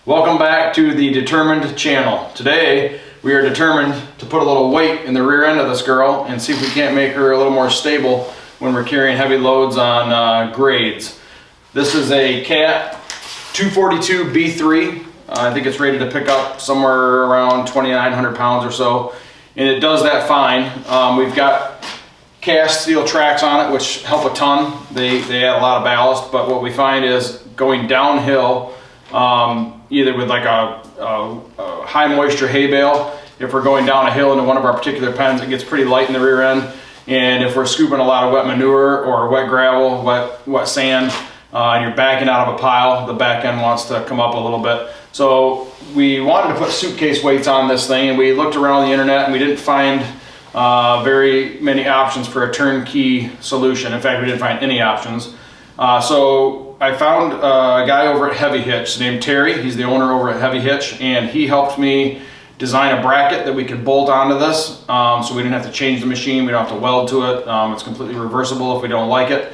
Welcome back to the Determined channel. Today we are determined to put a little weight in the rear end of this girl and see if we can't make her a little more stable when we're carrying heavy loads on grades. This is a Cat 242 B3. I think it's rated to pick up somewhere around 2,900 pounds or so, and it does that fine. We've got cast steel tracks on it, which help a ton. They add a lot of ballast, but what we find is going downhill, either with like a high moisture hay bale, if we're going down a hill into one of our particular pens, it gets pretty light in the rear end. And if we're scooping a lot of wet manure or wet gravel, wet sand, and you're backing out of a pile, the back end wants to come up a little bit. So we wanted to put suitcase weights on this thing, and we looked around the internet and we didn't find very many options for a turnkey solution. In fact, we didn't find any options. So I found a guy over at Heavy Hitch named Terry. He's the owner over at Heavy Hitch, and he helped me design a bracket that we could bolt onto this, so we didn't have to change the machine, we don't have to weld to it. It's completely reversible if we don't like it.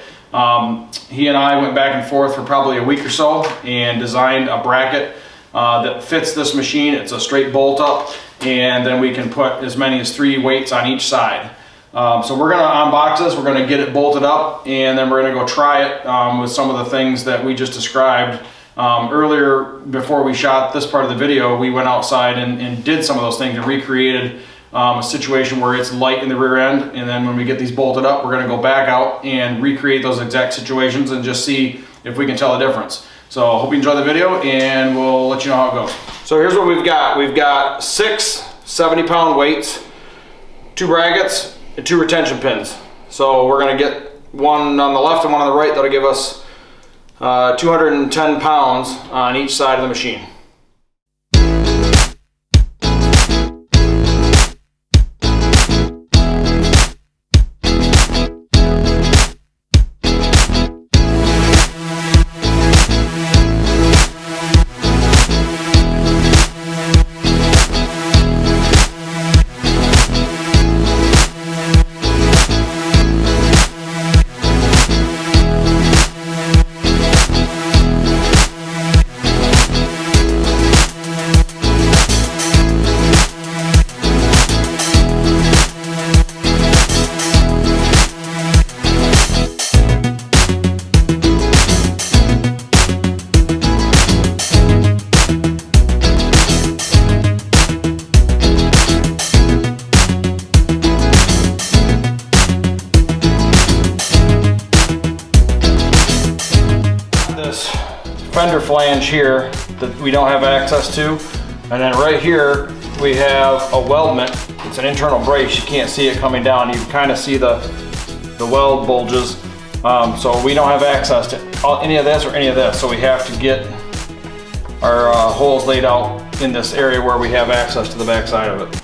He and I went back and forth for probably a week or so and designed a bracket that fits this machine. It's a straight bolt up, and then we can put as many as 3 weights on each side. So we're going to unbox this, we're going to get it bolted up, and then we're going to go try it with some of the things that we just described. Earlier, before we shot this part of the video, we went outside and did some of those things and recreated a situation where it's light in the rear end, and then when we get these bolted up, we're going to go back out and recreate those exact situations and just see if we can tell the difference. So I hope you enjoy the video, and we'll let you know how it goes. So here's what we've got. We've got 6 70-pound weights, 2 brackets, and 2 retention pins. So we're going to get one on the left and one on the right. That'll give us 210 pounds on each side of the machine. Fender flange here that we don't have access to, and then right here we have a weldment. It's an internal brace. You can't see it coming down. You can kind of see the weld bulges, so we don't have access to any of this or any of this, so we have to get our holes laid out in this area where we have access to the back side of it.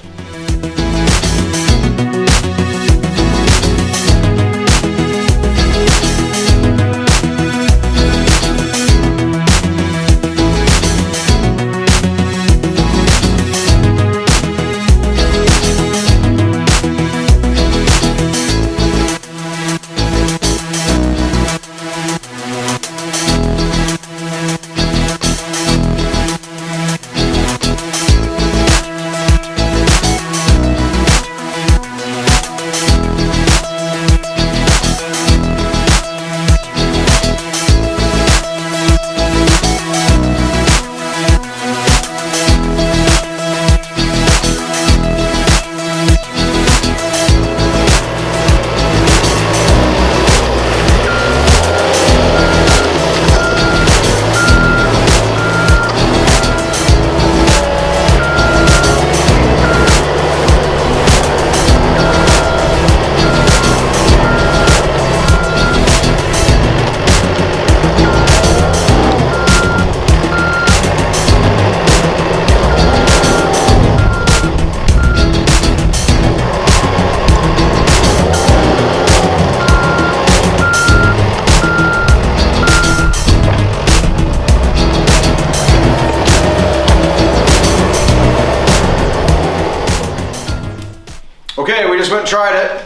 Okay, we just went and tried it.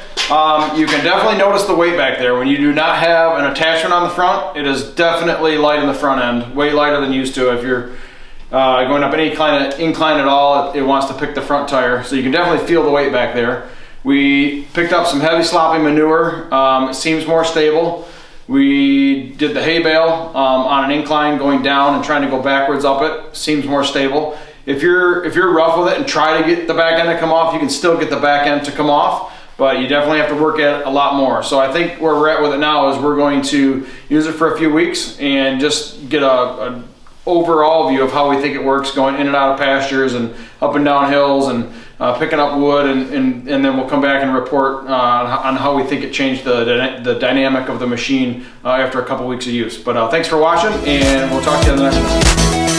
You can definitely notice the weight back there. When you do not have an attachment on the front, it is definitely light in the front end, way lighter than used to. If you're going up any kind of incline at all, it wants to pick the front tire. So you can definitely feel the weight back there. We picked up some heavy sloppy manure. It seems more stable. We did the hay bale on an incline going down and trying to go backwards up it. Seems more stable. If you're rough with it and try to get the back end to come off, you can still get the back end to come off, but you definitely have to work at it a lot more. So I think where we're at with it now is we're going to use it for a few weeks and just get a overall view of how we think it works going in and out of pastures and up and down hills and picking up wood, and then we'll come back and report on how we think it changed the dynamic of the machine after a couple weeks of use. But thanks for watching, and we'll talk to you on the next one.